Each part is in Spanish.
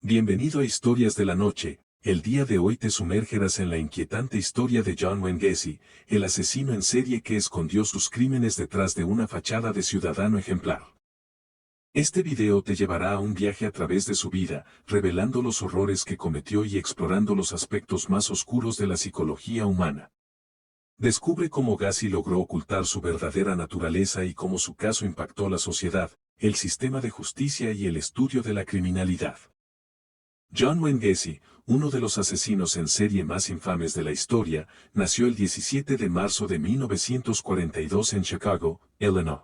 Bienvenido a Historias de la Noche. El día de hoy te sumergerás en la inquietante historia de John Wayne Gacy, el asesino en serie que escondió sus crímenes detrás de una fachada de ciudadano ejemplar. Este video te llevará a un viaje a través de su vida, revelando los horrores que cometió y explorando los aspectos más oscuros de la psicología humana. Descubre cómo Gacy logró ocultar su verdadera naturaleza y cómo su caso impactó la sociedad, el sistema de justicia y el estudio de la criminalidad. John Wayne Gacy, uno de los asesinos en serie más infames de la historia, nació el 17 de marzo de 1942 en Chicago, Illinois.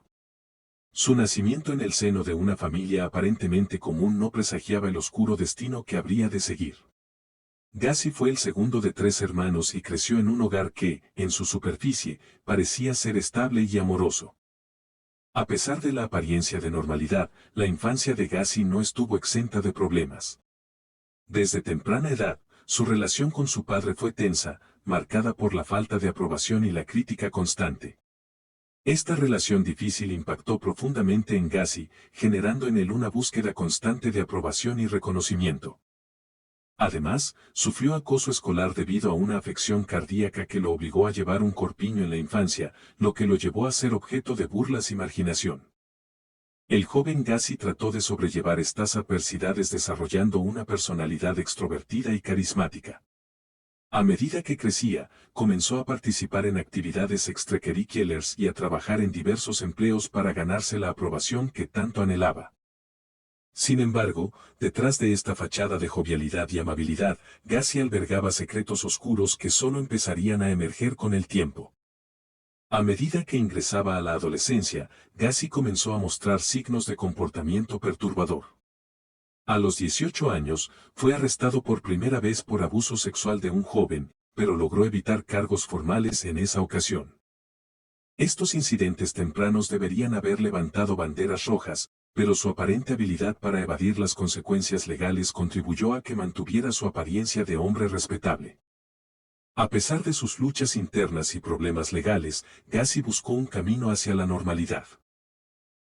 Su nacimiento en el seno de una familia aparentemente común no presagiaba el oscuro destino que habría de seguir. Gacy fue el segundo de 3 hermanos y creció en un hogar que, en su superficie, parecía ser estable y amoroso. A pesar de la apariencia de normalidad, la infancia de Gacy no estuvo exenta de problemas. Desde temprana edad, su relación con su padre fue tensa, marcada por la falta de aprobación y la crítica constante. Esta relación difícil impactó profundamente en Gacy, generando en él una búsqueda constante de aprobación y reconocimiento. Además, sufrió acoso escolar debido a una afección cardíaca que lo obligó a llevar un corpiño en la infancia, lo que lo llevó a ser objeto de burlas y marginación. El joven Gacy trató de sobrellevar estas adversidades desarrollando una personalidad extrovertida y carismática. A medida que crecía, comenzó a participar en actividades extracurriculares y a trabajar en diversos empleos para ganarse la aprobación que tanto anhelaba. Sin embargo, detrás de esta fachada de jovialidad y amabilidad, Gacy albergaba secretos oscuros que solo empezarían a emerger con el tiempo. A medida que ingresaba a la adolescencia, Gacy comenzó a mostrar signos de comportamiento perturbador. A los 18 años, fue arrestado por primera vez por abuso sexual de un joven, pero logró evitar cargos formales en esa ocasión. Estos incidentes tempranos deberían haber levantado banderas rojas, pero su aparente habilidad para evadir las consecuencias legales contribuyó a que mantuviera su apariencia de hombre respetable. A pesar de sus luchas internas y problemas legales, Gacy buscó un camino hacia la normalidad.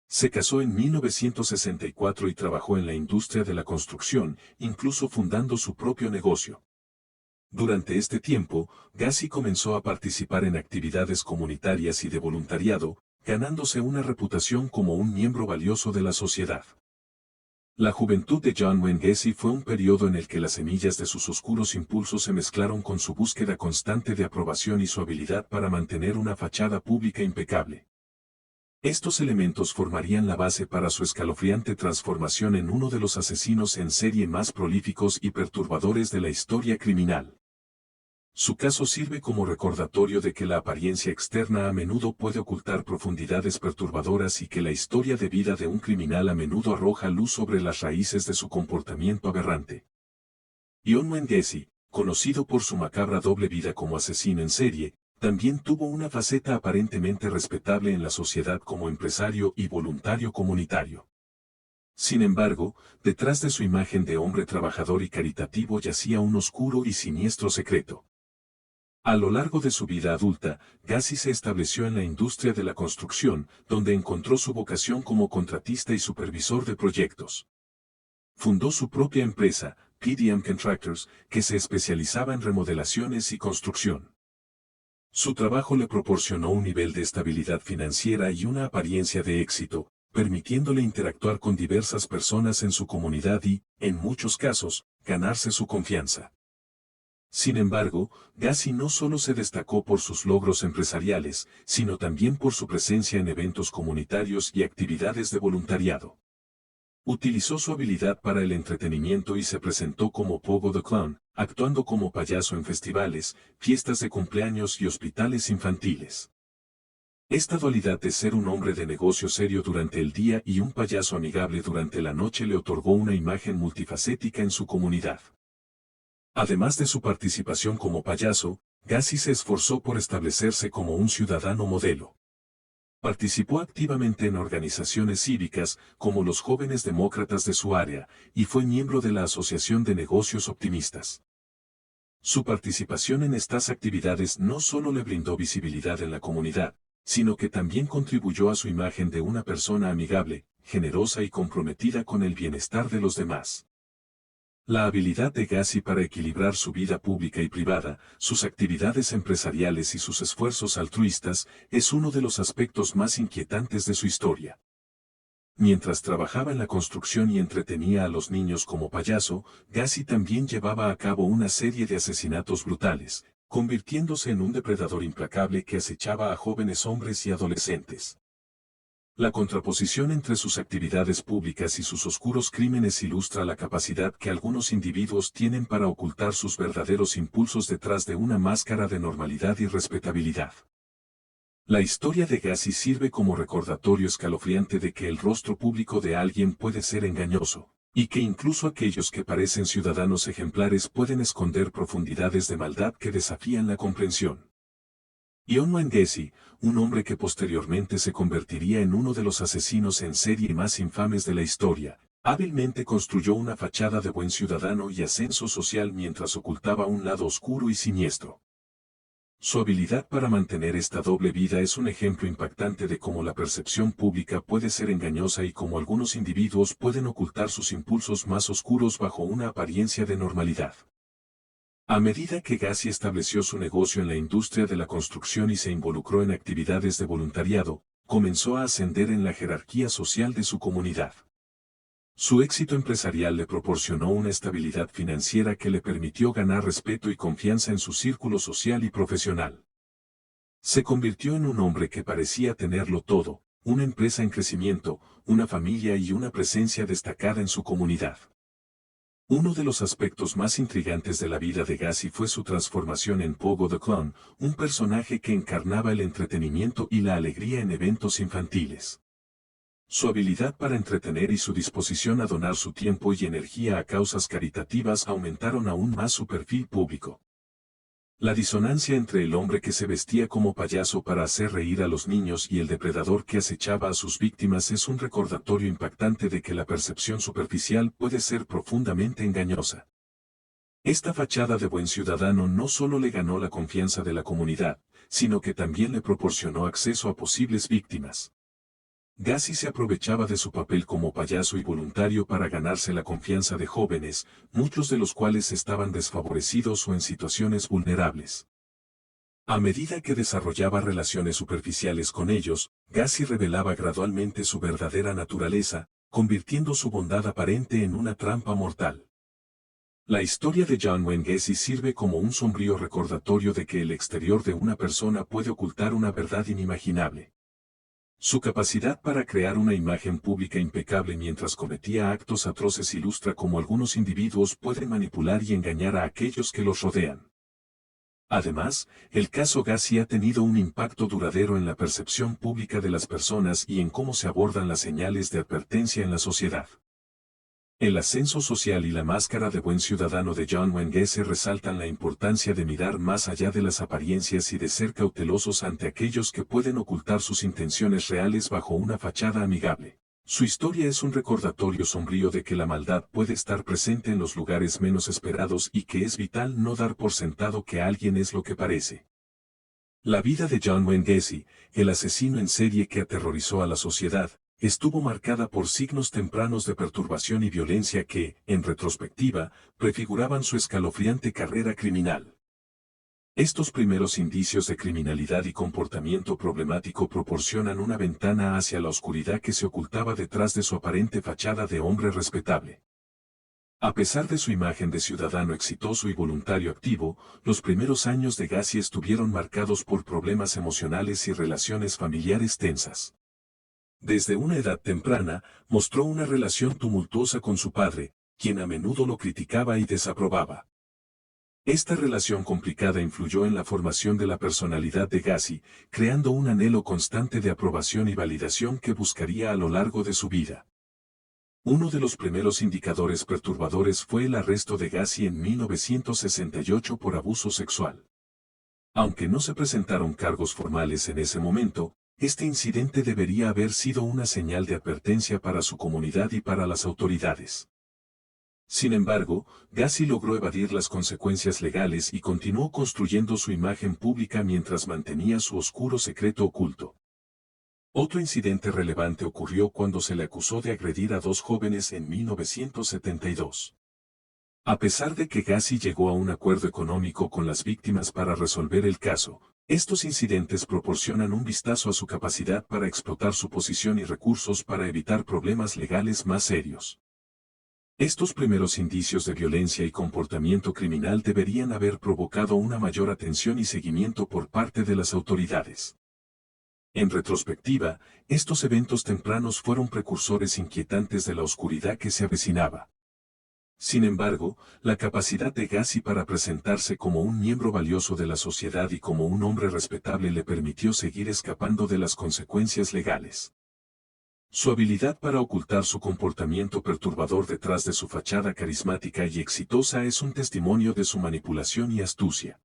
Se casó en 1964 y trabajó en la industria de la construcción, incluso fundando su propio negocio. Durante este tiempo, Gacy comenzó a participar en actividades comunitarias y de voluntariado, ganándose una reputación como un miembro valioso de la sociedad. La juventud de John Wayne Gacy fue un periodo en el que las semillas de sus oscuros impulsos se mezclaron con su búsqueda constante de aprobación y su habilidad para mantener una fachada pública impecable. Estos elementos formarían la base para su escalofriante transformación en uno de los asesinos en serie más prolíficos y perturbadores de la historia criminal. Su caso sirve como recordatorio de que la apariencia externa a menudo puede ocultar profundidades perturbadoras y que la historia de vida de un criminal a menudo arroja luz sobre las raíces de su comportamiento aberrante. John Wayne Gacy, conocido por su macabra doble vida como asesino en serie, también tuvo una faceta aparentemente respetable en la sociedad como empresario y voluntario comunitario. Sin embargo, detrás de su imagen de hombre trabajador y caritativo yacía un oscuro y siniestro secreto. A lo largo de su vida adulta, Gacy se estableció en la industria de la construcción, donde encontró su vocación como contratista y supervisor de proyectos. Fundó su propia empresa, PDM Contractors, que se especializaba en remodelaciones y construcción. Su trabajo le proporcionó un nivel de estabilidad financiera y una apariencia de éxito, permitiéndole interactuar con diversas personas en su comunidad y, en muchos casos, ganarse su confianza. Sin embargo, Gacy no solo se destacó por sus logros empresariales, sino también por su presencia en eventos comunitarios y actividades de voluntariado. Utilizó su habilidad para el entretenimiento y se presentó como Pogo the Clown, actuando como payaso en festivales, fiestas de cumpleaños y hospitales infantiles. Esta dualidad de ser un hombre de negocio serio durante el día y un payaso amigable durante la noche le otorgó una imagen multifacética en su comunidad. Además de su participación como payaso, Gacy se esforzó por establecerse como un ciudadano modelo. Participó activamente en organizaciones cívicas, como los Jóvenes Demócratas de su área, y fue miembro de la Asociación de Negocios Optimistas. Su participación en estas actividades no solo le brindó visibilidad en la comunidad, sino que también contribuyó a su imagen de una persona amigable, generosa y comprometida con el bienestar de los demás. La habilidad de Gassi para equilibrar su vida pública y privada, sus actividades empresariales y sus esfuerzos altruistas, es uno de los aspectos más inquietantes de su historia. Mientras trabajaba en la construcción y entretenía a los niños como payaso, Gassi también llevaba a cabo una serie de asesinatos brutales, convirtiéndose en un depredador implacable que acechaba a jóvenes hombres y adolescentes. La contraposición entre sus actividades públicas y sus oscuros crímenes ilustra la capacidad que algunos individuos tienen para ocultar sus verdaderos impulsos detrás de una máscara de normalidad y respetabilidad. La historia de Gassi sirve como recordatorio escalofriante de que el rostro público de alguien puede ser engañoso, y que incluso aquellos que parecen ciudadanos ejemplares pueden esconder profundidades de maldad que desafían la comprensión. John Wayne Gacy, un hombre que posteriormente se convertiría en uno de los asesinos en serie más infames de la historia, hábilmente construyó una fachada de buen ciudadano y ascenso social mientras ocultaba un lado oscuro y siniestro. Su habilidad para mantener esta doble vida es un ejemplo impactante de cómo la percepción pública puede ser engañosa y cómo algunos individuos pueden ocultar sus impulsos más oscuros bajo una apariencia de normalidad. A medida que Gassi estableció su negocio en la industria de la construcción y se involucró en actividades de voluntariado, comenzó a ascender en la jerarquía social de su comunidad. Su éxito empresarial le proporcionó una estabilidad financiera que le permitió ganar respeto y confianza en su círculo social y profesional. Se convirtió en un hombre que parecía tenerlo todo, una empresa en crecimiento, una familia y una presencia destacada en su comunidad. Uno de los aspectos más intrigantes de la vida de Gassi fue su transformación en Pogo the Clown, un personaje que encarnaba el entretenimiento y la alegría en eventos infantiles. Su habilidad para entretener y su disposición a donar su tiempo y energía a causas caritativas aumentaron aún más su perfil público. La disonancia entre el hombre que se vestía como payaso para hacer reír a los niños y el depredador que acechaba a sus víctimas es un recordatorio impactante de que la percepción superficial puede ser profundamente engañosa. Esta fachada de buen ciudadano no solo le ganó la confianza de la comunidad, sino que también le proporcionó acceso a posibles víctimas. Gassi se aprovechaba de su papel como payaso y voluntario para ganarse la confianza de jóvenes, muchos de los cuales estaban desfavorecidos o en situaciones vulnerables. A medida que desarrollaba relaciones superficiales con ellos, Gassi revelaba gradualmente su verdadera naturaleza, convirtiendo su bondad aparente en una trampa mortal. La historia de John Wayne Gacy sirve como un sombrío recordatorio de que el exterior de una persona puede ocultar una verdad inimaginable. Su capacidad para crear una imagen pública impecable mientras cometía actos atroces ilustra cómo algunos individuos pueden manipular y engañar a aquellos que los rodean. Además, el caso Gassi ha tenido un impacto duradero en la percepción pública de las personas y en cómo se abordan las señales de advertencia en la sociedad. El ascenso social y la máscara de buen ciudadano de John Wayne Gacy resaltan la importancia de mirar más allá de las apariencias y de ser cautelosos ante aquellos que pueden ocultar sus intenciones reales bajo una fachada amigable. Su historia es un recordatorio sombrío de que la maldad puede estar presente en los lugares menos esperados y que es vital no dar por sentado que alguien es lo que parece. La vida de John Wayne Gacy, el asesino en serie que aterrorizó a la sociedad, estuvo marcada por signos tempranos de perturbación y violencia que, en retrospectiva, prefiguraban su escalofriante carrera criminal. Estos primeros indicios de criminalidad y comportamiento problemático proporcionan una ventana hacia la oscuridad que se ocultaba detrás de su aparente fachada de hombre respetable. A pesar de su imagen de ciudadano exitoso y voluntario activo, los primeros años de Gassi estuvieron marcados por problemas emocionales y relaciones familiares tensas. Desde una edad temprana, mostró una relación tumultuosa con su padre, quien a menudo lo criticaba y desaprobaba. Esta relación complicada influyó en la formación de la personalidad de Gassi, creando un anhelo constante de aprobación y validación que buscaría a lo largo de su vida. Uno de los primeros indicadores perturbadores fue el arresto de Gassi en 1968 por abuso sexual. Aunque no se presentaron cargos formales en ese momento, este incidente debería haber sido una señal de advertencia para su comunidad y para las autoridades. Sin embargo, Gassi logró evadir las consecuencias legales y continuó construyendo su imagen pública mientras mantenía su oscuro secreto oculto. Otro incidente relevante ocurrió cuando se le acusó de agredir a dos jóvenes en 1972. A pesar de que Gacy llegó a un acuerdo económico con las víctimas para resolver el caso, estos incidentes proporcionan un vistazo a su capacidad para explotar su posición y recursos para evitar problemas legales más serios. Estos primeros indicios de violencia y comportamiento criminal deberían haber provocado una mayor atención y seguimiento por parte de las autoridades. En retrospectiva, estos eventos tempranos fueron precursores inquietantes de la oscuridad que se avecinaba. Sin embargo, la capacidad de Gacy para presentarse como un miembro valioso de la sociedad y como un hombre respetable le permitió seguir escapando de las consecuencias legales. Su habilidad para ocultar su comportamiento perturbador detrás de su fachada carismática y exitosa es un testimonio de su manipulación y astucia.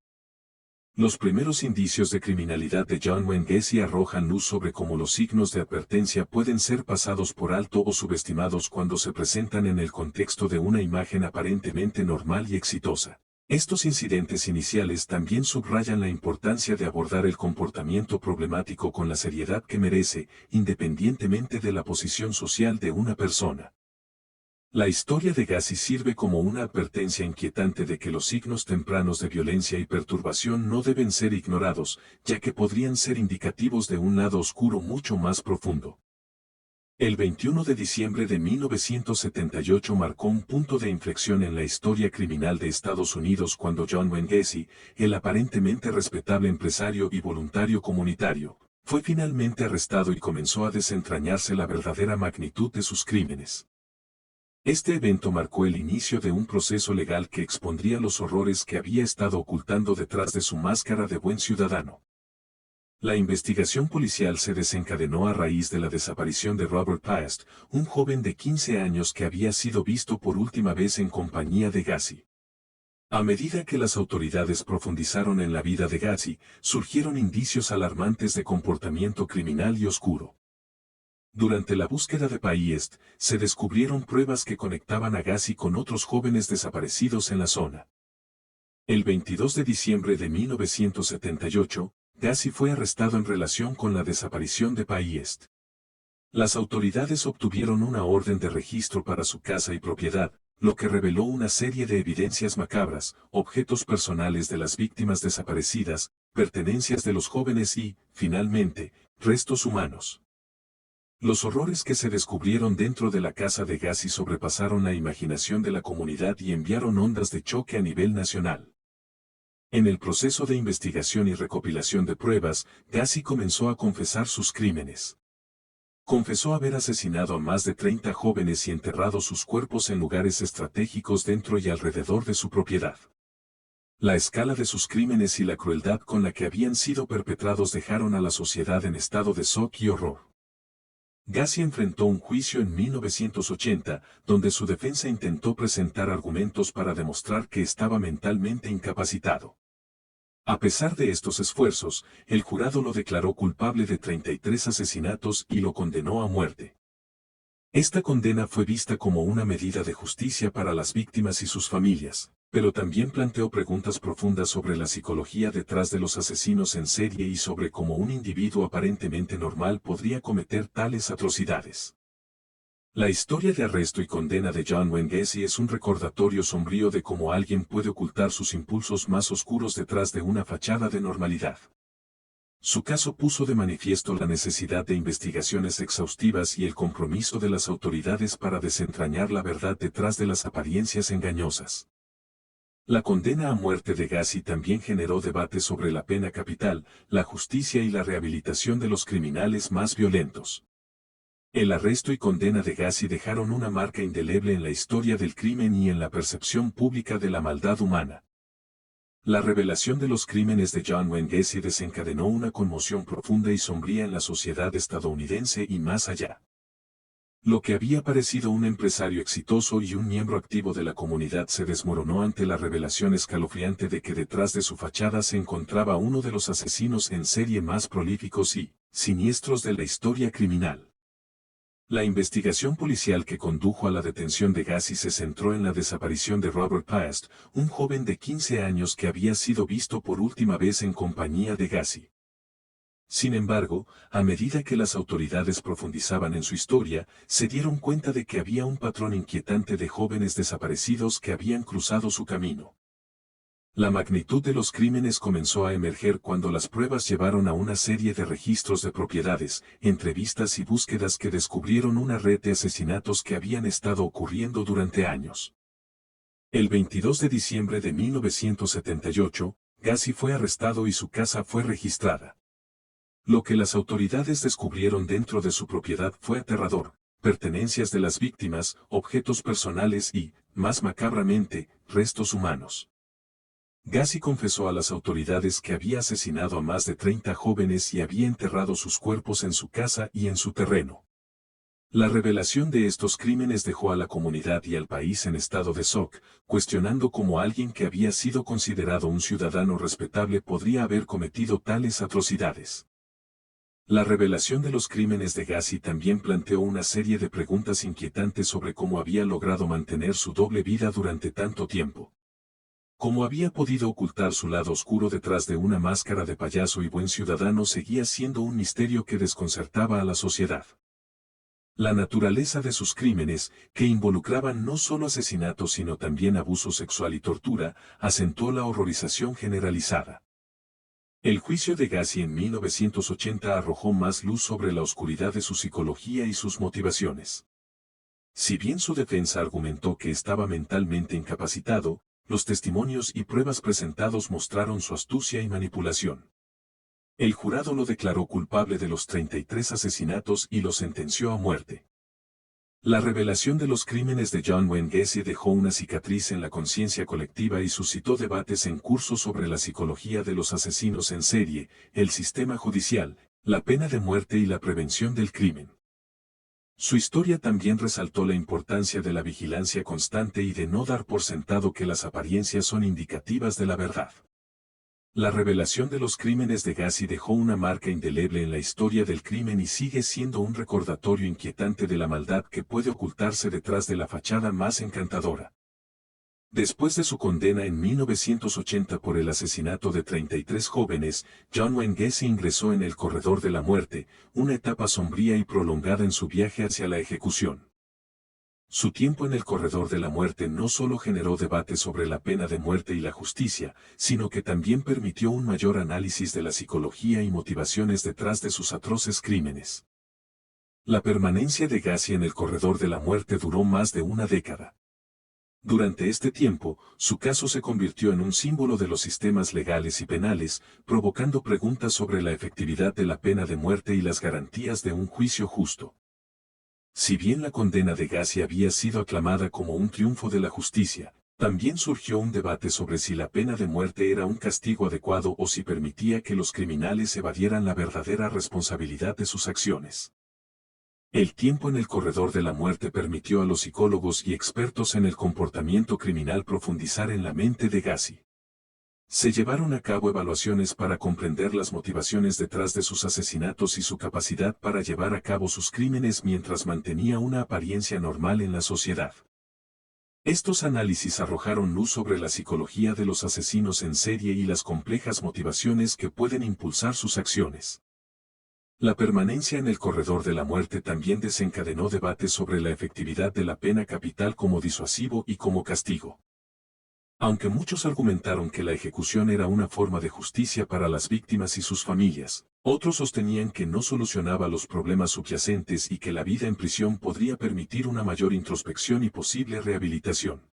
Los primeros indicios de criminalidad de John Wayne Gacy arrojan luz sobre cómo los signos de advertencia pueden ser pasados por alto o subestimados cuando se presentan en el contexto de una imagen aparentemente normal y exitosa. Estos incidentes iniciales también subrayan la importancia de abordar el comportamiento problemático con la seriedad que merece, independientemente de la posición social de una persona. La historia de Gacy sirve como una advertencia inquietante de que los signos tempranos de violencia y perturbación no deben ser ignorados, ya que podrían ser indicativos de un lado oscuro mucho más profundo. El 21 de diciembre de 1978 marcó un punto de inflexión en la historia criminal de Estados Unidos cuando John Wayne Gacy, el aparentemente respetable empresario y voluntario comunitario, fue finalmente arrestado y comenzó a desentrañarse la verdadera magnitud de sus crímenes. Este evento marcó el inicio de un proceso legal que expondría los horrores que había estado ocultando detrás de su máscara de buen ciudadano. La investigación policial se desencadenó a raíz de la desaparición de Robert Piest, un joven de 15 años que había sido visto por última vez en compañía de Gacy. A medida que las autoridades profundizaron en la vida de Gacy, surgieron indicios alarmantes de comportamiento criminal y oscuro. Durante la búsqueda de Piest, se descubrieron pruebas que conectaban a Gacy con otros jóvenes desaparecidos en la zona. El 22 de diciembre de 1978, Gacy fue arrestado en relación con la desaparición de Piest. Las autoridades obtuvieron una orden de registro para su casa y propiedad, lo que reveló una serie de evidencias macabras, objetos personales de las víctimas desaparecidas, pertenencias de los jóvenes y, finalmente, restos humanos. Los horrores que se descubrieron dentro de la casa de Gacy sobrepasaron la imaginación de la comunidad y enviaron ondas de choque a nivel nacional. En el proceso de investigación y recopilación de pruebas, Gacy comenzó a confesar sus crímenes. Confesó haber asesinado a más de 30 jóvenes y enterrado sus cuerpos en lugares estratégicos dentro y alrededor de su propiedad. La escala de sus crímenes y la crueldad con la que habían sido perpetrados dejaron a la sociedad en estado de shock y horror. Gacy enfrentó un juicio en 1980, donde su defensa intentó presentar argumentos para demostrar que estaba mentalmente incapacitado. A pesar de estos esfuerzos, el jurado lo declaró culpable de 33 asesinatos y lo condenó a muerte. Esta condena fue vista como una medida de justicia para las víctimas y sus familias, pero también planteó preguntas profundas sobre la psicología detrás de los asesinos en serie y sobre cómo un individuo aparentemente normal podría cometer tales atrocidades. La historia de arresto y condena de John Wayne Gacy es un recordatorio sombrío de cómo alguien puede ocultar sus impulsos más oscuros detrás de una fachada de normalidad. Su caso puso de manifiesto la necesidad de investigaciones exhaustivas y el compromiso de las autoridades para desentrañar la verdad detrás de las apariencias engañosas. La condena a muerte de Gacy también generó debate sobre la pena capital, la justicia y la rehabilitación de los criminales más violentos. El arresto y condena de Gacy dejaron una marca indeleble en la historia del crimen y en la percepción pública de la maldad humana. La revelación de los crímenes de John Wayne Gacy desencadenó una conmoción profunda y sombría en la sociedad estadounidense y más allá. Lo que había parecido un empresario exitoso y un miembro activo de la comunidad se desmoronó ante la revelación escalofriante de que detrás de su fachada se encontraba uno de los asesinos en serie más prolíficos y siniestros de la historia criminal. La investigación policial que condujo a la detención de Gacy se centró en la desaparición de Robert Piest, un joven de 15 años que había sido visto por última vez en compañía de Gacy. Sin embargo, a medida que las autoridades profundizaban en su historia, se dieron cuenta de que había un patrón inquietante de jóvenes desaparecidos que habían cruzado su camino. La magnitud de los crímenes comenzó a emerger cuando las pruebas llevaron a una serie de registros de propiedades, entrevistas y búsquedas que descubrieron una red de asesinatos que habían estado ocurriendo durante años. El 22 de diciembre de 1978, Gacy fue arrestado y su casa fue registrada. Lo que las autoridades descubrieron dentro de su propiedad fue aterrador: pertenencias de las víctimas, objetos personales y, más macabramente, restos humanos. Gacy confesó a las autoridades que había asesinado a más de 30 jóvenes y había enterrado sus cuerpos en su casa y en su terreno. La revelación de estos crímenes dejó a la comunidad y al país en estado de shock, cuestionando cómo alguien que había sido considerado un ciudadano respetable podría haber cometido tales atrocidades. La revelación de los crímenes de Gacy también planteó una serie de preguntas inquietantes sobre cómo había logrado mantener su doble vida durante tanto tiempo. Cómo había podido ocultar su lado oscuro detrás de una máscara de payaso y buen ciudadano seguía siendo un misterio que desconcertaba a la sociedad. La naturaleza de sus crímenes, que involucraban no solo asesinatos sino también abuso sexual y tortura, acentuó la horrorización generalizada. El juicio de Gacy en 1980 arrojó más luz sobre la oscuridad de su psicología y sus motivaciones. Si bien su defensa argumentó que estaba mentalmente incapacitado, los testimonios y pruebas presentados mostraron su astucia y manipulación. El jurado lo declaró culpable de los 33 asesinatos y lo sentenció a muerte. La revelación de los crímenes de John Wayne Gacy dejó una cicatriz en la conciencia colectiva y suscitó debates en curso sobre la psicología de los asesinos en serie, el sistema judicial, la pena de muerte y la prevención del crimen. Su historia también resaltó la importancia de la vigilancia constante y de no dar por sentado que las apariencias son indicativas de la verdad. La revelación de los crímenes de Gacy dejó una marca indeleble en la historia del crimen y sigue siendo un recordatorio inquietante de la maldad que puede ocultarse detrás de la fachada más encantadora. Después de su condena en 1980 por el asesinato de 33 jóvenes, John Wayne Gacy ingresó en el corredor de la muerte, una etapa sombría y prolongada en su viaje hacia la ejecución. Su tiempo en el corredor de la muerte no solo generó debate sobre la pena de muerte y la justicia, sino que también permitió un mayor análisis de la psicología y motivaciones detrás de sus atroces crímenes. La permanencia de Gacy en el corredor de la muerte duró más de una década. Durante este tiempo, su caso se convirtió en un símbolo de los sistemas legales y penales, provocando preguntas sobre la efectividad de la pena de muerte y las garantías de un juicio justo. Si bien la condena de Gacy había sido aclamada como un triunfo de la justicia, también surgió un debate sobre si la pena de muerte era un castigo adecuado o si permitía que los criminales evadieran la verdadera responsabilidad de sus acciones. El tiempo en el corredor de la muerte permitió a los psicólogos y expertos en el comportamiento criminal profundizar en la mente de Gacy. Se llevaron a cabo evaluaciones para comprender las motivaciones detrás de sus asesinatos y su capacidad para llevar a cabo sus crímenes mientras mantenía una apariencia normal en la sociedad. Estos análisis arrojaron luz sobre la psicología de los asesinos en serie y las complejas motivaciones que pueden impulsar sus acciones. La permanencia en el corredor de la muerte también desencadenó debates sobre la efectividad de la pena capital como disuasivo y como castigo. Aunque muchos argumentaron que la ejecución era una forma de justicia para las víctimas y sus familias, otros sostenían que no solucionaba los problemas subyacentes y que la vida en prisión podría permitir una mayor introspección y posible rehabilitación.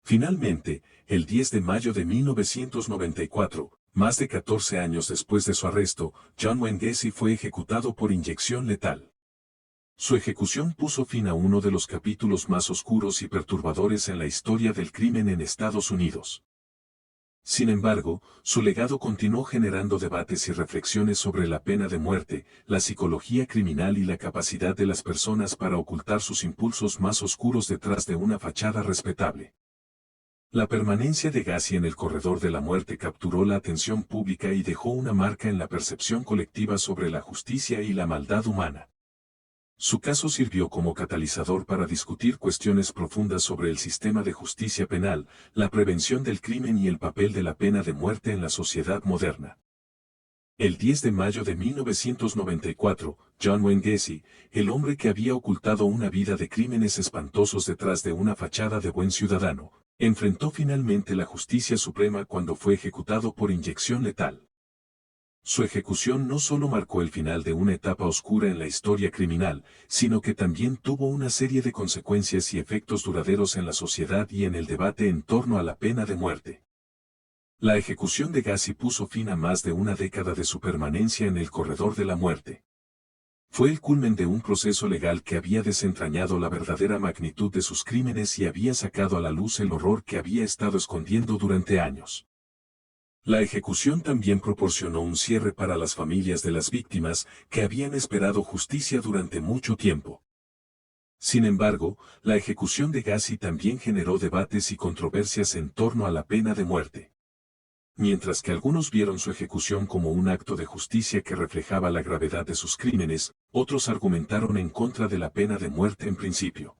Finalmente, el 10 de mayo de 1994, más de 14 años después de su arresto, John Wayne Gacy fue ejecutado por inyección letal. Su ejecución puso fin a uno de los capítulos más oscuros y perturbadores en la historia del crimen en Estados Unidos. Sin embargo, su legado continuó generando debates y reflexiones sobre la pena de muerte, la psicología criminal y la capacidad de las personas para ocultar sus impulsos más oscuros detrás de una fachada respetable. La permanencia de Gacy en el corredor de la muerte capturó la atención pública y dejó una marca en la percepción colectiva sobre la justicia y la maldad humana. Su caso sirvió como catalizador para discutir cuestiones profundas sobre el sistema de justicia penal, la prevención del crimen y el papel de la pena de muerte en la sociedad moderna. El 10 de mayo de 1994, John Wayne Gacy, el hombre que había ocultado una vida de crímenes espantosos detrás de una fachada de buen ciudadano, enfrentó finalmente la justicia suprema cuando fue ejecutado por inyección letal. Su ejecución no solo marcó el final de una etapa oscura en la historia criminal, sino que también tuvo una serie de consecuencias y efectos duraderos en la sociedad y en el debate en torno a la pena de muerte. La ejecución de Gacy puso fin a más de una década de su permanencia en el corredor de la muerte. Fue el culmen de un proceso legal que había desentrañado la verdadera magnitud de sus crímenes y había sacado a la luz el horror que había estado escondiendo durante años. La ejecución también proporcionó un cierre para las familias de las víctimas que habían esperado justicia durante mucho tiempo. Sin embargo, la ejecución de Gacy también generó debates y controversias en torno a la pena de muerte. Mientras que algunos vieron su ejecución como un acto de justicia que reflejaba la gravedad de sus crímenes, otros argumentaron en contra de la pena de muerte en principio,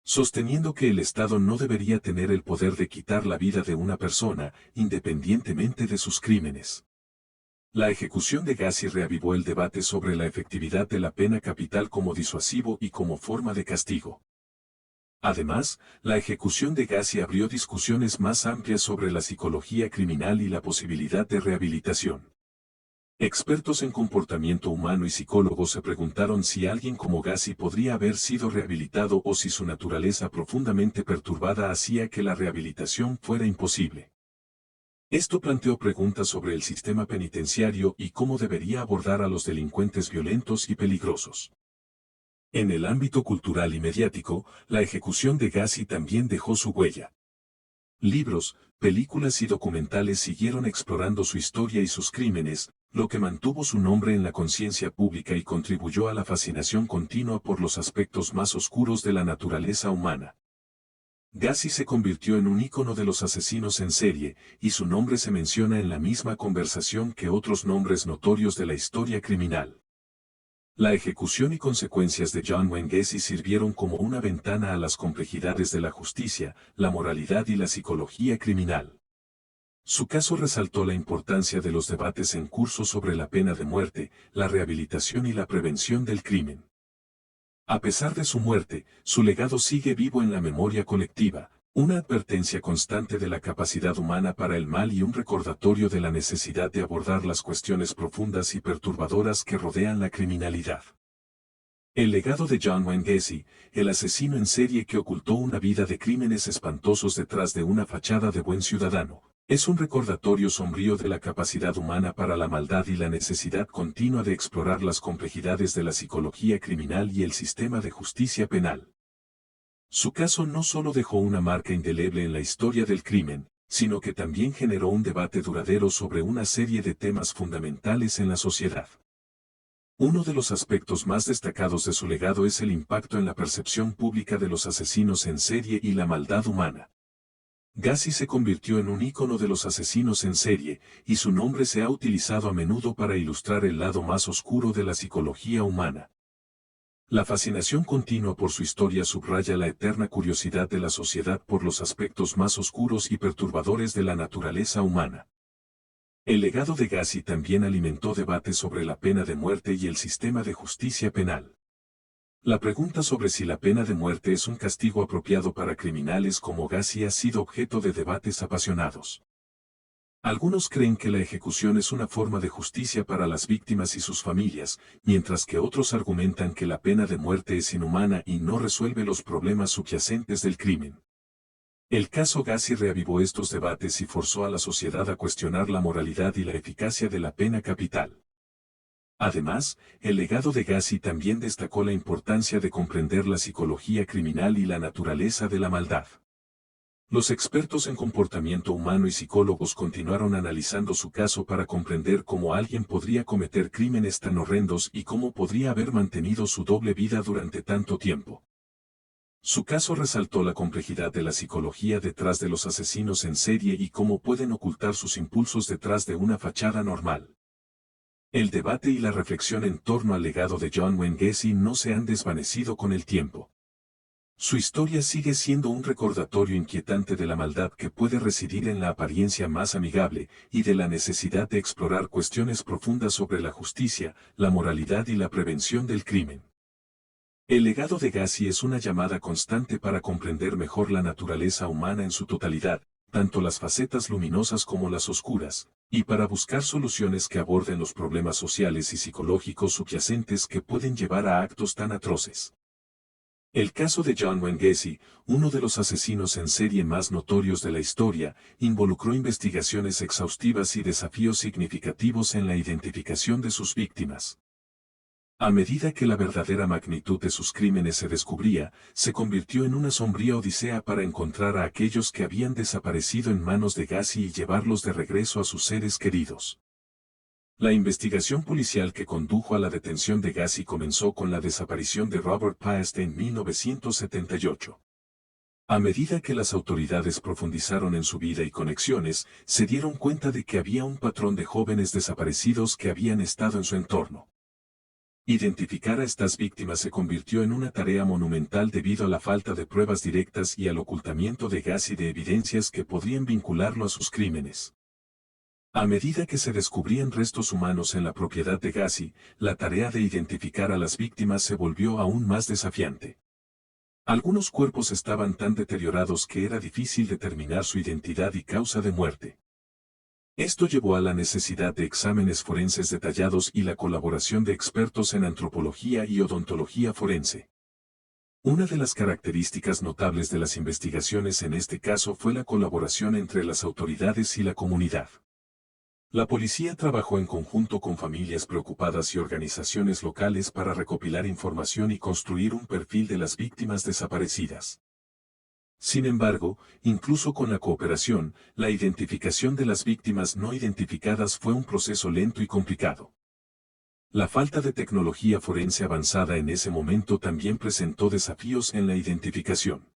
sosteniendo que el Estado no debería tener el poder de quitar la vida de una persona, independientemente de sus crímenes. La ejecución de Gacy reavivó el debate sobre la efectividad de la pena capital como disuasivo y como forma de castigo. Además, la ejecución de Gacy abrió discusiones más amplias sobre la psicología criminal y la posibilidad de rehabilitación. Expertos en comportamiento humano y psicólogos se preguntaron si alguien como Gacy podría haber sido rehabilitado o si su naturaleza profundamente perturbada hacía que la rehabilitación fuera imposible. Esto planteó preguntas sobre el sistema penitenciario y cómo debería abordar a los delincuentes violentos y peligrosos. En el ámbito cultural y mediático, la ejecución de Gacy también dejó su huella. Libros, películas y documentales siguieron explorando su historia y sus crímenes, lo que mantuvo su nombre en la conciencia pública y contribuyó a la fascinación continua por los aspectos más oscuros de la naturaleza humana. Gacy se convirtió en un ícono de los asesinos en serie, y su nombre se menciona en la misma conversación que otros nombres notorios de la historia criminal. La ejecución y consecuencias de John Wayne Gacy sirvieron como una ventana a las complejidades de la justicia, la moralidad y la psicología criminal. Su caso resaltó la importancia de los debates en curso sobre la pena de muerte, la rehabilitación y la prevención del crimen. A pesar de su muerte, su legado sigue vivo en la memoria colectiva, una advertencia constante de la capacidad humana para el mal y un recordatorio de la necesidad de abordar las cuestiones profundas y perturbadoras que rodean la criminalidad. El legado de John Wayne Gacy, el asesino en serie que ocultó una vida de crímenes espantosos detrás de una fachada de buen ciudadano, es un recordatorio sombrío de la capacidad humana para la maldad y la necesidad continua de explorar las complejidades de la psicología criminal y el sistema de justicia penal. Su caso no solo dejó una marca indeleble en la historia del crimen, sino que también generó un debate duradero sobre una serie de temas fundamentales en la sociedad. Uno de los aspectos más destacados de su legado es el impacto en la percepción pública de los asesinos en serie y la maldad humana. Gacy se convirtió en un ícono de los asesinos en serie, y su nombre se ha utilizado a menudo para ilustrar el lado más oscuro de la psicología humana. La fascinación continua por su historia subraya la eterna curiosidad de la sociedad por los aspectos más oscuros y perturbadores de la naturaleza humana. El legado de Gacy también alimentó debates sobre la pena de muerte y el sistema de justicia penal. La pregunta sobre si la pena de muerte es un castigo apropiado para criminales como Gacy ha sido objeto de debates apasionados. Algunos creen que la ejecución es una forma de justicia para las víctimas y sus familias, mientras que otros argumentan que la pena de muerte es inhumana y no resuelve los problemas subyacentes del crimen. El caso Gacy reavivó estos debates y forzó a la sociedad a cuestionar la moralidad y la eficacia de la pena capital. Además, el legado de Gacy también destacó la importancia de comprender la psicología criminal y la naturaleza de la maldad. Los expertos en comportamiento humano y psicólogos continuaron analizando su caso para comprender cómo alguien podría cometer crímenes tan horrendos y cómo podría haber mantenido su doble vida durante tanto tiempo. Su caso resaltó la complejidad de la psicología detrás de los asesinos en serie y cómo pueden ocultar sus impulsos detrás de una fachada normal. El debate y la reflexión en torno al legado de John Wayne Gacy no se han desvanecido con el tiempo. Su historia sigue siendo un recordatorio inquietante de la maldad que puede residir en la apariencia más amigable y de la necesidad de explorar cuestiones profundas sobre la justicia, la moralidad y la prevención del crimen. El legado de Gacy es una llamada constante para comprender mejor la naturaleza humana en su totalidad, tanto las facetas luminosas como las oscuras, y para buscar soluciones que aborden los problemas sociales y psicológicos subyacentes que pueden llevar a actos tan atroces. El caso de John Wayne Gacy, uno de los asesinos en serie más notorios de la historia, involucró investigaciones exhaustivas y desafíos significativos en la identificación de sus víctimas. A medida que la verdadera magnitud de sus crímenes se descubría, se convirtió en una sombría odisea para encontrar a aquellos que habían desaparecido en manos de Gacy y llevarlos de regreso a sus seres queridos. La investigación policial que condujo a la detención de Gacy comenzó con la desaparición de Robert Paest en 1978. A medida que las autoridades profundizaron en su vida y conexiones, se dieron cuenta de que había un patrón de jóvenes desaparecidos que habían estado en su entorno. Identificar a estas víctimas se convirtió en una tarea monumental debido a la falta de pruebas directas y al ocultamiento de Gacy de evidencias que podrían vincularlo a sus crímenes. A medida que se descubrían restos humanos en la propiedad de Gacy, la tarea de identificar a las víctimas se volvió aún más desafiante. Algunos cuerpos estaban tan deteriorados que era difícil determinar su identidad y causa de muerte. Esto llevó a la necesidad de exámenes forenses detallados y la colaboración de expertos en antropología y odontología forense. Una de las características notables de las investigaciones en este caso fue la colaboración entre las autoridades y la comunidad. La policía trabajó en conjunto con familias preocupadas y organizaciones locales para recopilar información y construir un perfil de las víctimas desaparecidas. Sin embargo, incluso con la cooperación, la identificación de las víctimas no identificadas fue un proceso lento y complicado. La falta de tecnología forense avanzada en ese momento también presentó desafíos en la identificación.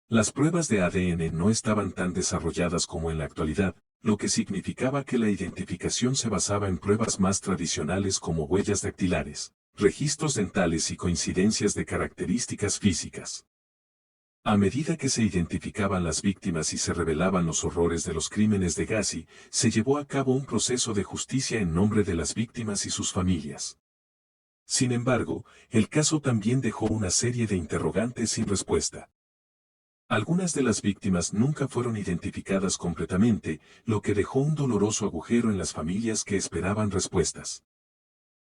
Las pruebas de ADN no estaban tan desarrolladas como en la actualidad, lo que significaba que la identificación se basaba en pruebas más tradicionales como huellas dactilares, registros dentales y coincidencias de características físicas. A medida que se identificaban las víctimas y se revelaban los horrores de los crímenes de Gacy, se llevó a cabo un proceso de justicia en nombre de las víctimas y sus familias. Sin embargo, el caso también dejó una serie de interrogantes sin respuesta. Algunas de las víctimas nunca fueron identificadas completamente, lo que dejó un doloroso agujero en las familias que esperaban respuestas.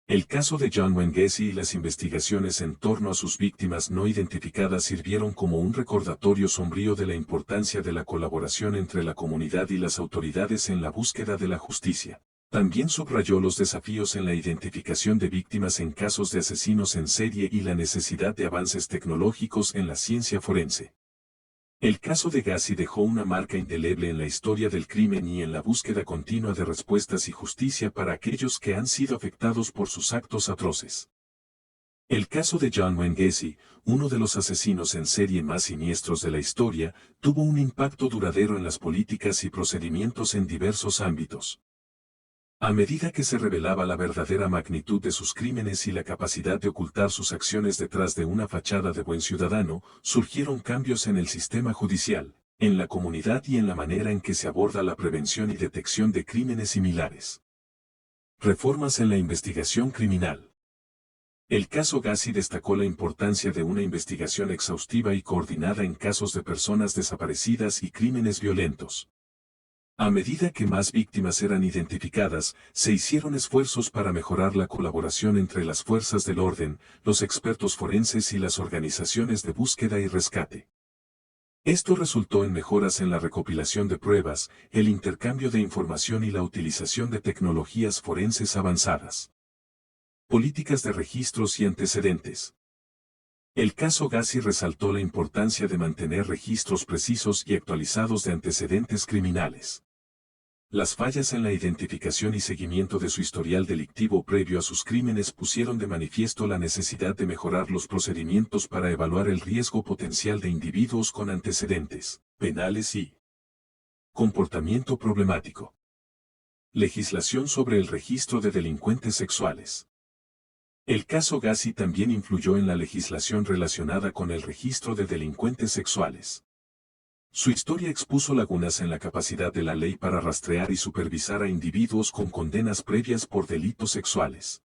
El caso de John Wayne Gacy y las investigaciones en torno a sus víctimas no identificadas sirvieron como un recordatorio sombrío de la importancia de la colaboración entre la comunidad y las autoridades en la búsqueda de la justicia. También subrayó los desafíos en la identificación de víctimas en casos de asesinos en serie y la necesidad de avances tecnológicos en la ciencia forense. El caso de Gacy dejó una marca indeleble en la historia del crimen y en la búsqueda continua de respuestas y justicia para aquellos que han sido afectados por sus actos atroces. El caso de John Wayne Gacy, uno de los asesinos en serie más siniestros de la historia, tuvo un impacto duradero en las políticas y procedimientos en diversos ámbitos. A medida que se revelaba la verdadera magnitud de sus crímenes y la capacidad de ocultar sus acciones detrás de una fachada de buen ciudadano, surgieron cambios en el sistema judicial, en la comunidad y en la manera en que se aborda la prevención y detección de crímenes similares. Reformas en la investigación criminal. El caso Gacy destacó la importancia de una investigación exhaustiva y coordinada en casos de personas desaparecidas y crímenes violentos. A medida que más víctimas eran identificadas, se hicieron esfuerzos para mejorar la colaboración entre las fuerzas del orden, los expertos forenses y las organizaciones de búsqueda y rescate. Esto resultó en mejoras en la recopilación de pruebas, el intercambio de información y la utilización de tecnologías forenses avanzadas. Políticas de registros y antecedentes. El caso Gacy resaltó la importancia de mantener registros precisos y actualizados de antecedentes criminales. Las fallas en la identificación y seguimiento de su historial delictivo previo a sus crímenes pusieron de manifiesto la necesidad de mejorar los procedimientos para evaluar el riesgo potencial de individuos con antecedentes penales y comportamiento problemático. Legislación sobre el registro de delincuentes sexuales. El caso Gassi también influyó en la legislación relacionada con el registro de delincuentes sexuales. Su historia expuso lagunas en la capacidad de la ley para rastrear y supervisar a individuos con condenas previas por delitos sexuales.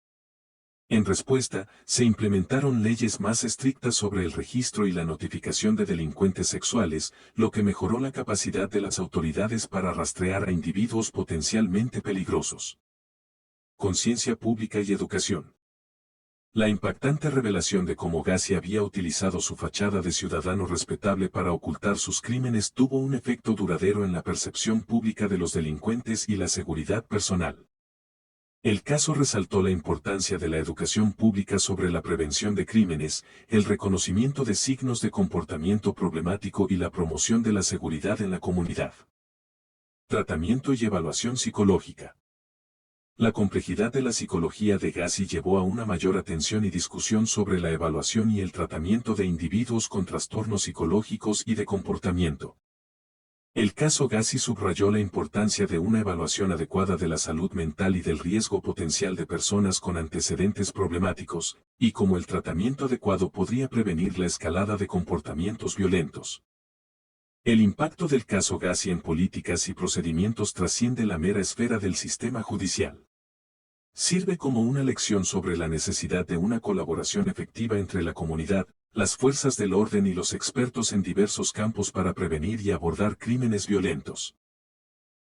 En respuesta, se implementaron leyes más estrictas sobre el registro y la notificación de delincuentes sexuales, lo que mejoró la capacidad de las autoridades para rastrear a individuos potencialmente peligrosos. Conciencia pública y educación. La impactante revelación de cómo Gassi había utilizado su fachada de ciudadano respetable para ocultar sus crímenes tuvo un efecto duradero en la percepción pública de los delincuentes y la seguridad personal. El caso resaltó la importancia de la educación pública sobre la prevención de crímenes, el reconocimiento de signos de comportamiento problemático y la promoción de la seguridad en la comunidad. Tratamiento y evaluación psicológica. La complejidad de la psicología de Gassi llevó a una mayor atención y discusión sobre la evaluación y el tratamiento de individuos con trastornos psicológicos y de comportamiento. El caso Gassi subrayó la importancia de una evaluación adecuada de la salud mental y del riesgo potencial de personas con antecedentes problemáticos, y cómo el tratamiento adecuado podría prevenir la escalada de comportamientos violentos. El impacto del caso Gassi en políticas y procedimientos trasciende la mera esfera del sistema judicial. Sirve como una lección sobre la necesidad de una colaboración efectiva entre la comunidad, las fuerzas del orden y los expertos en diversos campos para prevenir y abordar crímenes violentos.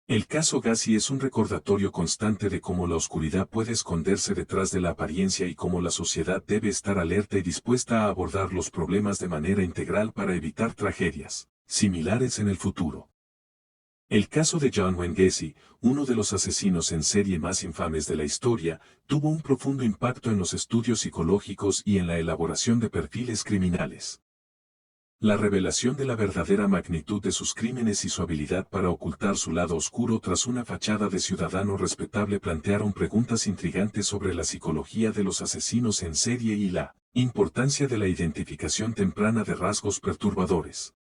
El caso Gassi es un recordatorio constante de cómo la oscuridad puede esconderse detrás de la apariencia y cómo la sociedad debe estar alerta y dispuesta a abordar los problemas de manera integral para evitar tragedias similares en el futuro. El caso de John Wayne Gacy, uno de los asesinos en serie más infames de la historia, tuvo un profundo impacto en los estudios psicológicos y en la elaboración de perfiles criminales. La revelación de la verdadera magnitud de sus crímenes y su habilidad para ocultar su lado oscuro tras una fachada de ciudadano respetable plantearon preguntas intrigantes sobre la psicología de los asesinos en serie y la importancia de la identificación temprana de rasgos perturbadores.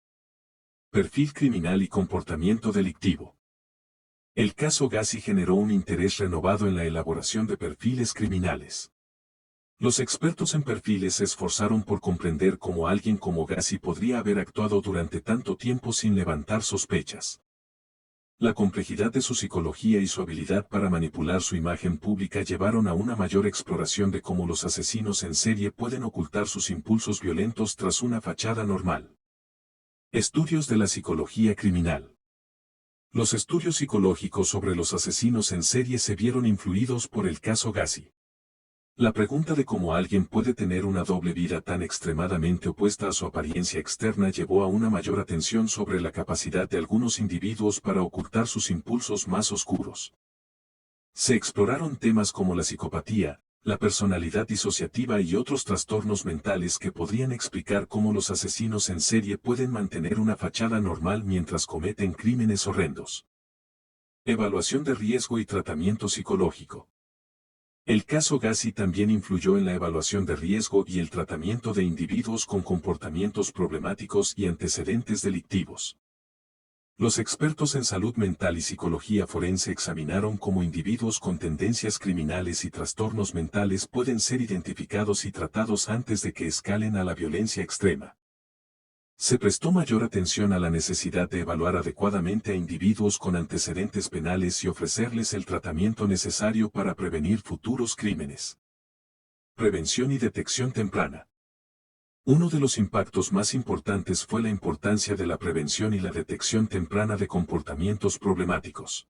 Perfil criminal y comportamiento delictivo. El caso Gassi generó un interés renovado en la elaboración de perfiles criminales. Los expertos en perfiles se esforzaron por comprender cómo alguien como Gassi podría haber actuado durante tanto tiempo sin levantar sospechas. La complejidad de su psicología y su habilidad para manipular su imagen pública llevaron a una mayor exploración de cómo los asesinos en serie pueden ocultar sus impulsos violentos tras una fachada normal. Estudios de la psicología criminal. Los estudios psicológicos sobre los asesinos en serie se vieron influidos por el caso Gassi. La pregunta de cómo alguien puede tener una doble vida tan extremadamente opuesta a su apariencia externa llevó a una mayor atención sobre la capacidad de algunos individuos para ocultar sus impulsos más oscuros. Se exploraron temas como la psicopatía, la personalidad disociativa y otros trastornos mentales que podrían explicar cómo los asesinos en serie pueden mantener una fachada normal mientras cometen crímenes horrendos. Evaluación de riesgo y tratamiento psicológico. El caso Gassi también influyó en la evaluación de riesgo y el tratamiento de individuos con comportamientos problemáticos y antecedentes delictivos. Los expertos en salud mental y psicología forense examinaron cómo individuos con tendencias criminales y trastornos mentales pueden ser identificados y tratados antes de que escalen a la violencia extrema. Se prestó mayor atención a la necesidad de evaluar adecuadamente a individuos con antecedentes penales y ofrecerles el tratamiento necesario para prevenir futuros crímenes. Prevención y detección temprana. Uno de los impactos más importantes fue la importancia de la prevención y la detección temprana de comportamientos problemáticos.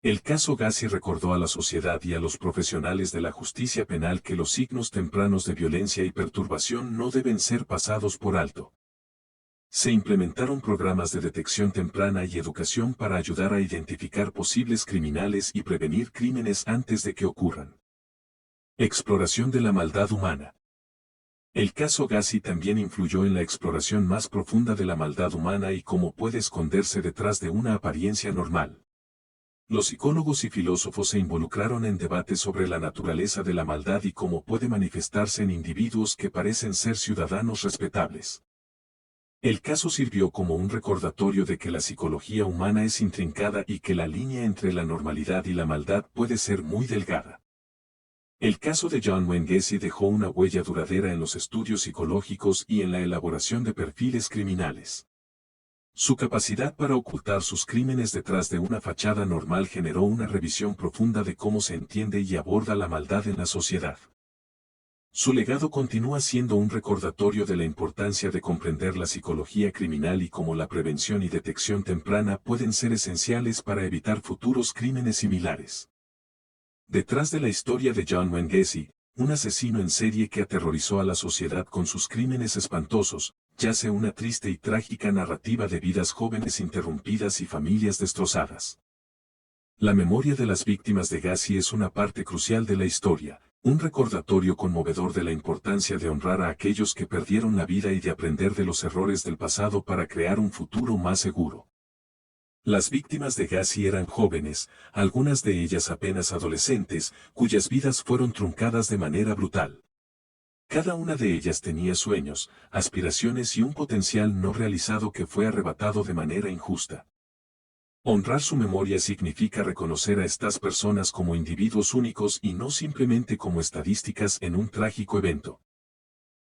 El caso Gassi recordó a la sociedad y a los profesionales de la justicia penal que los signos tempranos de violencia y perturbación no deben ser pasados por alto. Se implementaron programas de detección temprana y educación para ayudar a identificar posibles criminales y prevenir crímenes antes de que ocurran. Exploración de la maldad humana. El caso Gassi también influyó en la exploración más profunda de la maldad humana y cómo puede esconderse detrás de una apariencia normal. Los psicólogos y filósofos se involucraron en debates sobre la naturaleza de la maldad y cómo puede manifestarse en individuos que parecen ser ciudadanos respetables. El caso sirvió como un recordatorio de que la psicología humana es intrincada y que la línea entre la normalidad y la maldad puede ser muy delgada. El caso de John Wayne Gacy dejó una huella duradera en los estudios psicológicos y en la elaboración de perfiles criminales. Su capacidad para ocultar sus crímenes detrás de una fachada normal generó una revisión profunda de cómo se entiende y aborda la maldad en la sociedad. Su legado continúa siendo un recordatorio de la importancia de comprender la psicología criminal y cómo la prevención y detección temprana pueden ser esenciales para evitar futuros crímenes similares. Detrás de la historia de John Wayne Gacy, un asesino en serie que aterrorizó a la sociedad con sus crímenes espantosos, yace una triste y trágica narrativa de vidas jóvenes interrumpidas y familias destrozadas. La memoria de las víctimas de Gacy es una parte crucial de la historia, un recordatorio conmovedor de la importancia de honrar a aquellos que perdieron la vida y de aprender de los errores del pasado para crear un futuro más seguro. Las víctimas de Gacy eran jóvenes, algunas de ellas apenas adolescentes, cuyas vidas fueron truncadas de manera brutal. Cada una de ellas tenía sueños, aspiraciones y un potencial no realizado que fue arrebatado de manera injusta. Honrar su memoria significa reconocer a estas personas como individuos únicos y no simplemente como estadísticas en un trágico evento.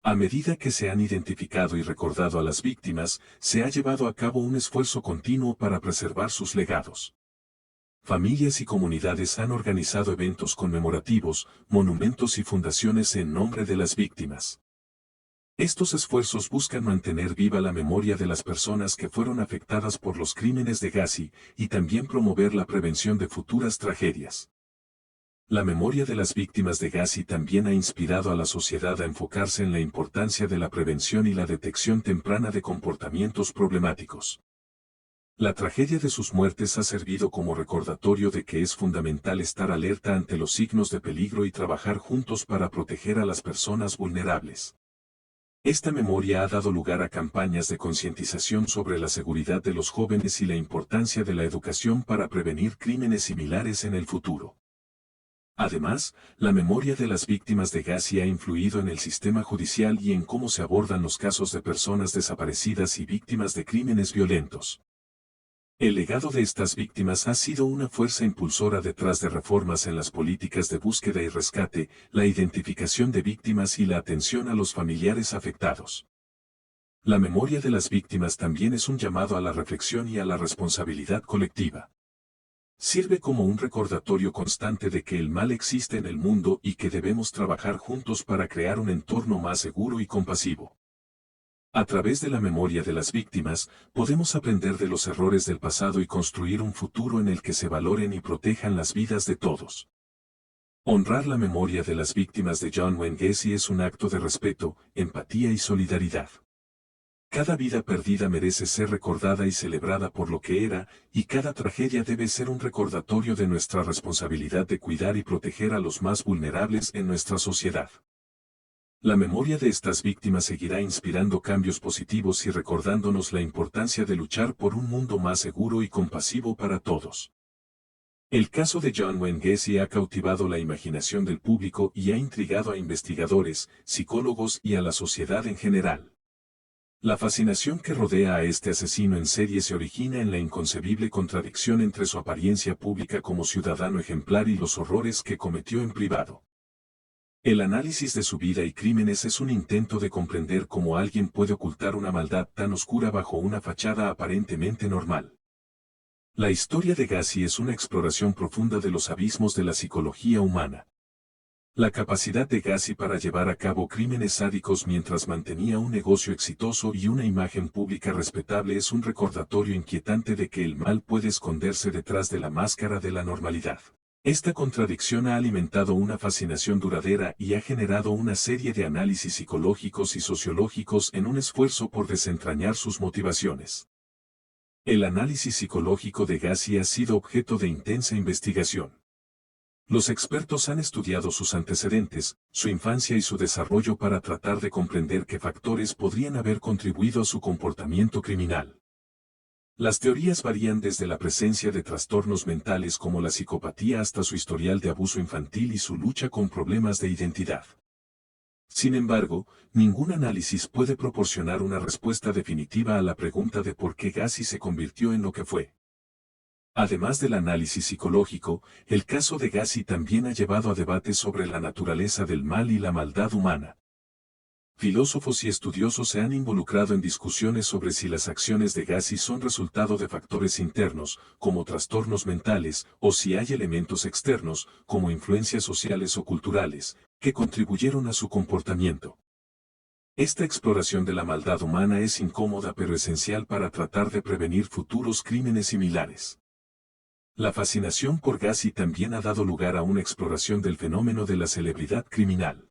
A medida que se han identificado y recordado a las víctimas, se ha llevado a cabo un esfuerzo continuo para preservar sus legados. Familias y comunidades han organizado eventos conmemorativos, monumentos y fundaciones en nombre de las víctimas. Estos esfuerzos buscan mantener viva la memoria de las personas que fueron afectadas por los crímenes de Gacy y también promover la prevención de futuras tragedias. La memoria de las víctimas de Gacy también ha inspirado a la sociedad a enfocarse en la importancia de la prevención y la detección temprana de comportamientos problemáticos. La tragedia de sus muertes ha servido como recordatorio de que es fundamental estar alerta ante los signos de peligro y trabajar juntos para proteger a las personas vulnerables. Esta memoria ha dado lugar a campañas de concientización sobre la seguridad de los jóvenes y la importancia de la educación para prevenir crímenes similares en el futuro. Además, la memoria de las víctimas de Gacy ha influido en el sistema judicial y en cómo se abordan los casos de personas desaparecidas y víctimas de crímenes violentos. El legado de estas víctimas ha sido una fuerza impulsora detrás de reformas en las políticas de búsqueda y rescate, la identificación de víctimas y la atención a los familiares afectados. La memoria de las víctimas también es un llamado a la reflexión y a la responsabilidad colectiva. Sirve como un recordatorio constante de que el mal existe en el mundo y que debemos trabajar juntos para crear un entorno más seguro y compasivo. A través de la memoria de las víctimas, podemos aprender de los errores del pasado y construir un futuro en el que se valoren y protejan las vidas de todos. Honrar la memoria de las víctimas de John Wayne Gacy es un acto de respeto, empatía y solidaridad. Cada vida perdida merece ser recordada y celebrada por lo que era, y cada tragedia debe ser un recordatorio de nuestra responsabilidad de cuidar y proteger a los más vulnerables en nuestra sociedad. La memoria de estas víctimas seguirá inspirando cambios positivos y recordándonos la importancia de luchar por un mundo más seguro y compasivo para todos. El caso de John Wayne Gacy ha cautivado la imaginación del público y ha intrigado a investigadores, psicólogos y a la sociedad en general. La fascinación que rodea a este asesino en serie se origina en la inconcebible contradicción entre su apariencia pública como ciudadano ejemplar y los horrores que cometió en privado. El análisis de su vida y crímenes es un intento de comprender cómo alguien puede ocultar una maldad tan oscura bajo una fachada aparentemente normal. La historia de Gacy es una exploración profunda de los abismos de la psicología humana. La capacidad de Gacy para llevar a cabo crímenes sádicos mientras mantenía un negocio exitoso y una imagen pública respetable es un recordatorio inquietante de que el mal puede esconderse detrás de la máscara de la normalidad. Esta contradicción ha alimentado una fascinación duradera y ha generado una serie de análisis psicológicos y sociológicos en un esfuerzo por desentrañar sus motivaciones. El análisis psicológico de Gacy ha sido objeto de intensa investigación. Los expertos han estudiado sus antecedentes, su infancia y su desarrollo para tratar de comprender qué factores podrían haber contribuido a su comportamiento criminal. Las teorías varían desde la presencia de trastornos mentales como la psicopatía hasta su historial de abuso infantil y su lucha con problemas de identidad. Sin embargo, ningún análisis puede proporcionar una respuesta definitiva a la pregunta de por qué Gacy se convirtió en lo que fue. Además del análisis psicológico, el caso de Gacy también ha llevado a debates sobre la naturaleza del mal y la maldad humana. Filósofos y estudiosos se han involucrado en discusiones sobre si las acciones de Gacy son resultado de factores internos, como trastornos mentales, o si hay elementos externos, como influencias sociales o culturales, que contribuyeron a su comportamiento. Esta exploración de la maldad humana es incómoda pero esencial para tratar de prevenir futuros crímenes similares. La fascinación por Gacy también ha dado lugar a una exploración del fenómeno de la celebridad criminal.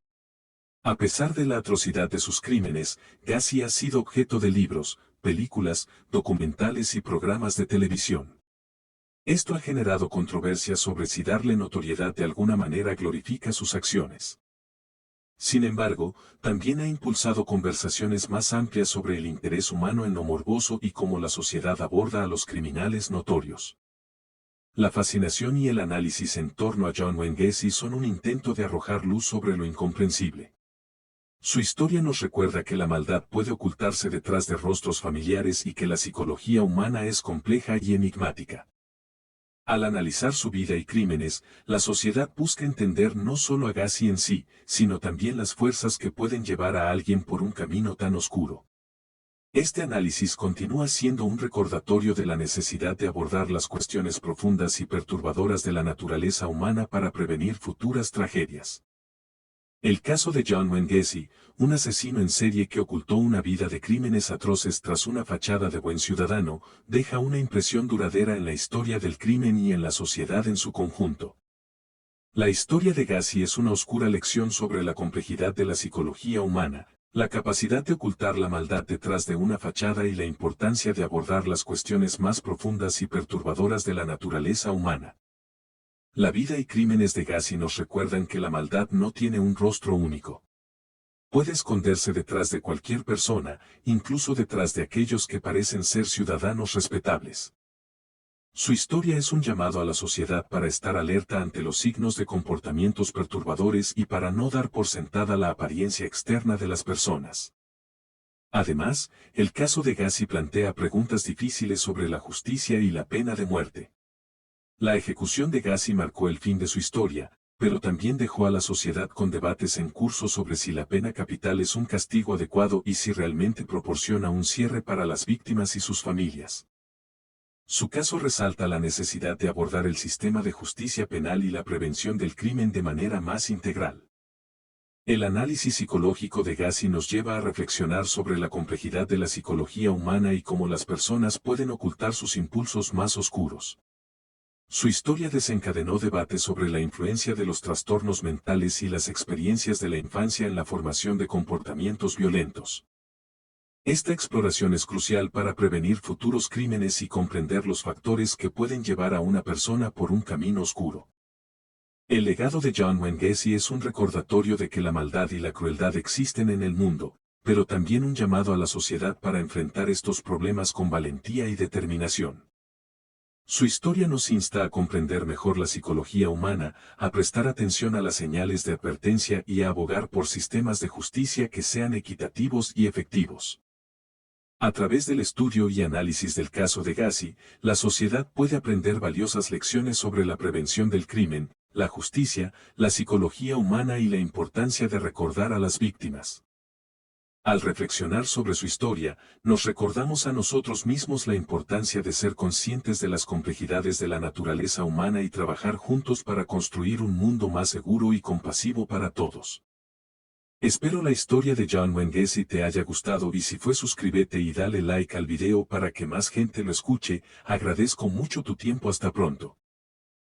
A pesar de la atrocidad de sus crímenes, Gacy ha sido objeto de libros, películas, documentales y programas de televisión. Esto ha generado controversias sobre si darle notoriedad de alguna manera glorifica sus acciones. Sin embargo, también ha impulsado conversaciones más amplias sobre el interés humano en lo morboso y cómo la sociedad aborda a los criminales notorios. La fascinación y el análisis en torno a John Wayne Gacy son un intento de arrojar luz sobre lo incomprensible. Su historia nos recuerda que la maldad puede ocultarse detrás de rostros familiares y que la psicología humana es compleja y enigmática. Al analizar su vida y crímenes, la sociedad busca entender no solo a Gacy en sí, sino también las fuerzas que pueden llevar a alguien por un camino tan oscuro. Este análisis continúa siendo un recordatorio de la necesidad de abordar las cuestiones profundas y perturbadoras de la naturaleza humana para prevenir futuras tragedias. El caso de John Wayne Gacy, un asesino en serie que ocultó una vida de crímenes atroces tras una fachada de buen ciudadano, deja una impresión duradera en la historia del crimen y en la sociedad en su conjunto. La historia de Gacy es una oscura lección sobre la complejidad de la psicología humana, la capacidad de ocultar la maldad detrás de una fachada y la importancia de abordar las cuestiones más profundas y perturbadoras de la naturaleza humana. La vida y crímenes de Gacy nos recuerdan que la maldad no tiene un rostro único. Puede esconderse detrás de cualquier persona, incluso detrás de aquellos que parecen ser ciudadanos respetables. Su historia es un llamado a la sociedad para estar alerta ante los signos de comportamientos perturbadores y para no dar por sentada la apariencia externa de las personas. Además, el caso de Gacy plantea preguntas difíciles sobre la justicia y la pena de muerte. La ejecución de Gacy marcó el fin de su historia, pero también dejó a la sociedad con debates en curso sobre si la pena capital es un castigo adecuado y si realmente proporciona un cierre para las víctimas y sus familias. Su caso resalta la necesidad de abordar el sistema de justicia penal y la prevención del crimen de manera más integral. El análisis psicológico de Gacy nos lleva a reflexionar sobre la complejidad de la psicología humana y cómo las personas pueden ocultar sus impulsos más oscuros. Su historia desencadenó debates sobre la influencia de los trastornos mentales y las experiencias de la infancia en la formación de comportamientos violentos. Esta exploración es crucial para prevenir futuros crímenes y comprender los factores que pueden llevar a una persona por un camino oscuro. El legado de John Wayne Gacy es un recordatorio de que la maldad y la crueldad existen en el mundo, pero también un llamado a la sociedad para enfrentar estos problemas con valentía y determinación. Su historia nos insta a comprender mejor la psicología humana, a prestar atención a las señales de advertencia y a abogar por sistemas de justicia que sean equitativos y efectivos. A través del estudio y análisis del caso de Gacy, la sociedad puede aprender valiosas lecciones sobre la prevención del crimen, la justicia, la psicología humana y la importancia de recordar a las víctimas. Al reflexionar sobre su historia, nos recordamos a nosotros mismos la importancia de ser conscientes de las complejidades de la naturaleza humana y trabajar juntos para construir un mundo más seguro y compasivo para todos. Espero la historia de John Wayne Gacy te haya gustado y si fue suscríbete y dale like al video para que más gente lo escuche, agradezco mucho tu tiempo hasta pronto.